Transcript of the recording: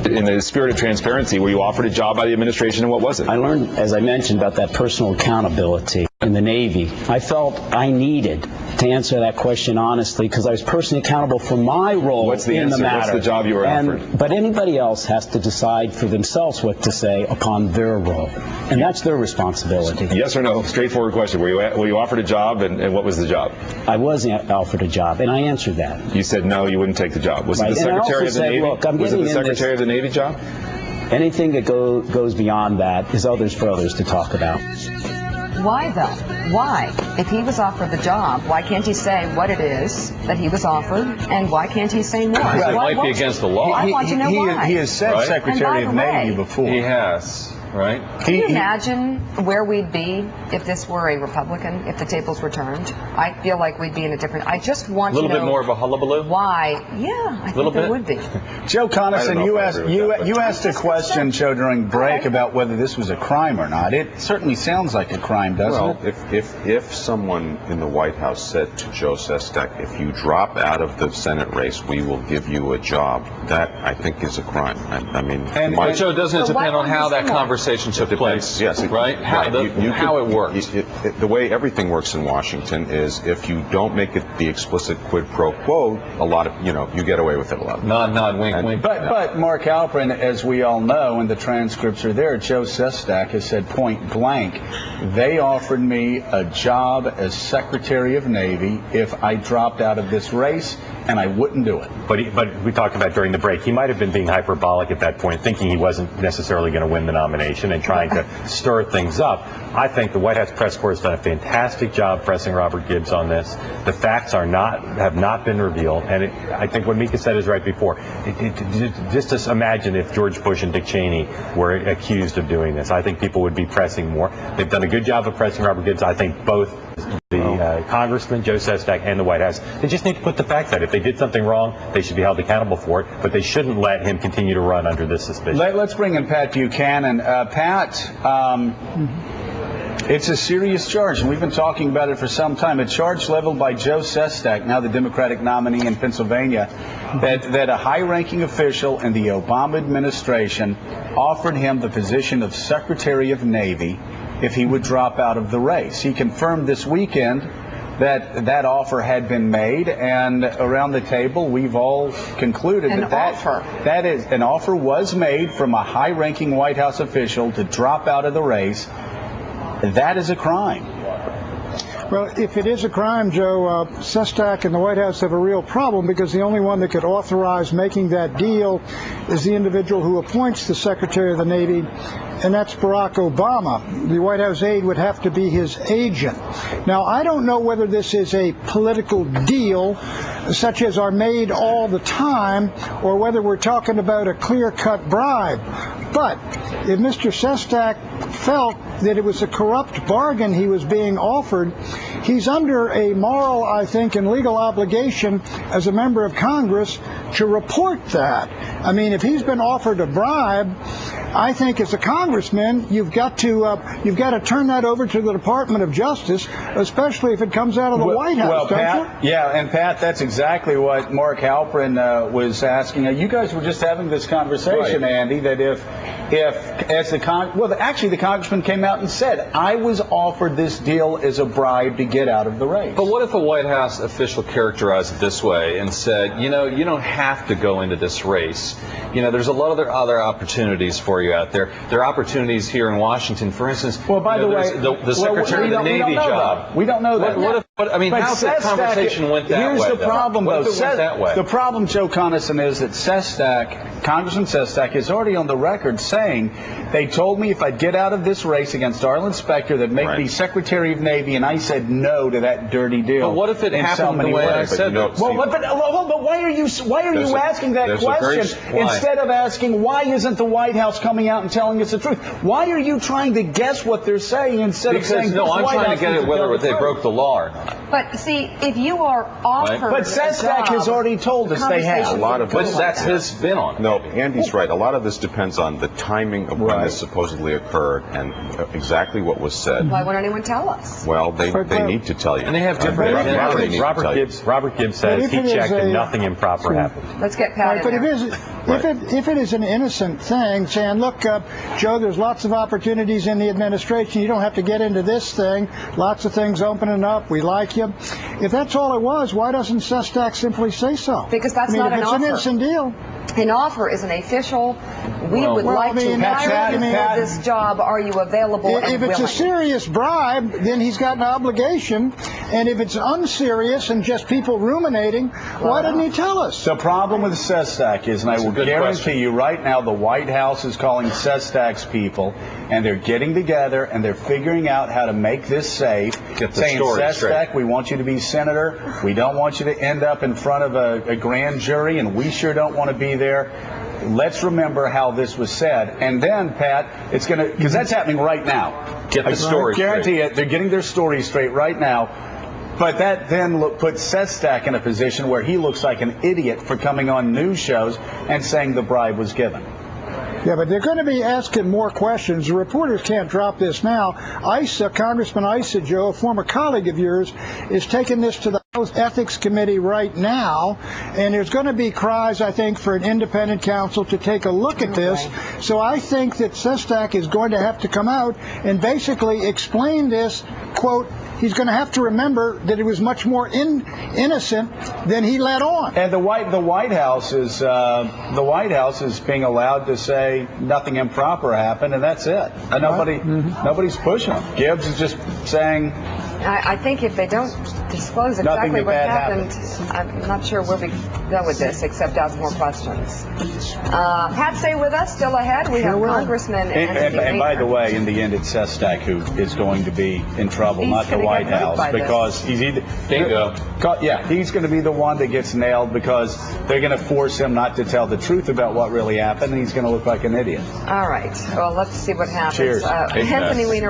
In the spirit of transparency, were you offered a job by the administration, and what was it? I learned, as I mentioned, about that personal accountability in the Navy. I felt I needed to answer that question honestly because I was personally accountable for my role What's the in answer? the matter. What's the job you were offered? But anybody else has to decide for themselves what to say upon their role, and that's their responsibility. Yes or no? Straightforward question. Were you offered a job, and what was the job? I was offered a job, and I answered that. You said no, you wouldn't take the job. Was it the Secretary of the Navy? Look, was it the Secretary of the Navy job? Anything that goes beyond that is for others to talk about. Why, though? Why? If he was offered the job, why can't he say what it is that he was offered, and why can't he say more? It might be against the law. I want to know why. He has said Secretary of Navy before. He has. Right? Can you imagine where we'd be if this were a Republican, if the tables were turned? I feel like we'd be in a different... I just want to know... A little bit more of a hullabaloo? Why? Yeah, I think there would be. Joe Conason, you asked a question, Joe, during break about whether this was a crime or not. It certainly sounds like a crime, doesn't it? Well, if someone in the White House said to Joe Sestak, if you drop out of the Senate race, we will give you a job, that, I think, is a crime. I mean... But, Joe, doesn't it depend on how that conversation took place, yes, right? How it works. The way everything works in Washington is if you don't make it the explicit quid pro quo, a lot of, you get away with it a lot. Nod, wink, wink. But Mark Halperin, as we all know, and the transcripts are there, Joe Sestak has said point blank, they offered me a job as Secretary of Navy if I dropped out of this race, and I wouldn't do it. But we talked about during the break, he might have been being hyperbolic at that point, thinking he wasn't necessarily going to win the nomination and trying to stir things up. I think the White House press corps has done a fantastic job pressing Robert Gibbs on this. The facts have not been revealed, and I think what Mika said is right before. Just imagine if George Bush and Dick Cheney were accused of doing this. I think people would be pressing more. They've done a good job of pressing Robert Gibbs. I think both the Congressman, Joe Sestak, and the White House, they just need to put the facts out. If they did something wrong, they should be held accountable for it, but they shouldn't let him continue to run under this suspicion. Let's bring in Pat Buchanan. Pat, it's a serious charge, and we've been talking about it for some time. A charge leveled by Joe Sestak, now the Democratic nominee in Pennsylvania, that a high-ranking official in the Obama administration offered him the position of Secretary of Navy if he would drop out of the race. He confirmed this weekend that offer had been made, and around the table we've all concluded that an offer was made from a high-ranking White House official to drop out of the race. That is a crime. Well, if it is a crime, Joe, Sestak and the White House have a real problem because the only one that could authorize making that deal is the individual who appoints the Secretary of the Navy, and that's Barack Obama. The White House aide would have to be his agent. Now, I don't know whether this is a political deal, such as are made all the time, or whether we're talking about a clear-cut bribe. But if Mr. Sestak felt that it was a corrupt bargain he was being offered, he's under a moral, I think, and legal obligation as a member of Congress to report that. I mean, if he's been offered a bribe, I think as a congressman, you've got to turn that over to the Department of Justice, especially if it comes out of the White House, don't you? Yeah, and Pat, that's exactly what Mark Halperin was asking. You guys were just having this conversation, right, Andy, that actually the congressman came out and said, I was offered this deal as a bribe to get out of the race. But what if a White House official characterized it this way and said, you don't have to go into this race. There's a lot of other opportunities for you out there. There are opportunities here in Washington, for instance. Well, by the way, the Secretary of the Navy job. We don't know that. How's that conversation went that way? Here's the problem, though. The problem, Joe Conason, is that Congressman Sestak is already on the record saying they told me if I'd get out of this race against Arlen Specter, they'd make me Secretary of Navy, and I said no to that dirty deal. But what if it happened the way I said? But why are you asking that question instead of asking why isn't the White House coming out and telling us the truth? Why are you trying to guess what they're saying instead of saying I'm trying to get at whether they broke the law or not. But see, if you are offered But Sestak has already told us they have. A lot of But this, that's his spin on it. no, Andy's right. A lot of this depends on the timing of when this supposedly occurred and exactly what was said. Why won't anyone tell us? Well, they need to tell you. And they have different They agendas. need to tell you. Robert Gibbs says if he it is checked and a- nothing improper happened. Let's get Pat But in there. if it is an innocent thing, saying, look, Joe, there's lots of opportunities in the administration. You don't have to get into this thing. Lots of things opening up. We like you. If that's all it was, why doesn't Sestak simply say so? Because that's I mean, not if an it's offer. an innocent deal. An offer is an official, we would Well, like I mean, to hire Pat- you for Pat- this job. Are you available and If it's willing? a serious bribe, then he's got an obligation. And if it's unserious and just people ruminating, why didn't he tell us? The problem with Sestak is, and I will good guarantee question. you right now, the White House is calling Sestak's people, and they're getting together and they're figuring out how to make this safe. Get the saying, story Sestak, straight. we want you to be senator. We don't want you to end up in front of a grand jury, and we sure don't want to be there. Let's remember how this was said. And then, Pat, it's going to, because that's happening right now. Get the story I guarantee it. They're getting their story straight right now. But that then puts Sestak in a position where he looks like an idiot for coming on news shows and saying the bribe was given. Yeah, but they're going to be asking more questions. The reporters can't drop this now. Issa, Congressman Issa, Joe, a former colleague of yours, is taking this to the House Ethics Committee right now, and there's going to be cries, I think, for an independent counsel to take a look at this. So I think that Sestak is going to have to come out and basically explain this, quote, he's going to have to remember that it was much more innocent than he let on. And the White House is being allowed to say nothing improper happened, and that's it. And nobody's pushing them. Gibbs is just saying I think if they don't disclose exactly Nothing what bad happened, I'm not sure we'll be done with this, except ask more questions. Pat, stay with us. Still ahead, we have Congressman Anthony and by Weiner. the way, in the end, it's Sestak who is going to be in trouble, He's not the gonna get White hurt House, by this. because he's either Bingo. Yeah, he's going to be the one that gets nailed because they're going to force him not to tell the truth about what really happened, and he's going to look like an idiot. All right. Well, let's see what happens. Cheers. Anthony Weiner.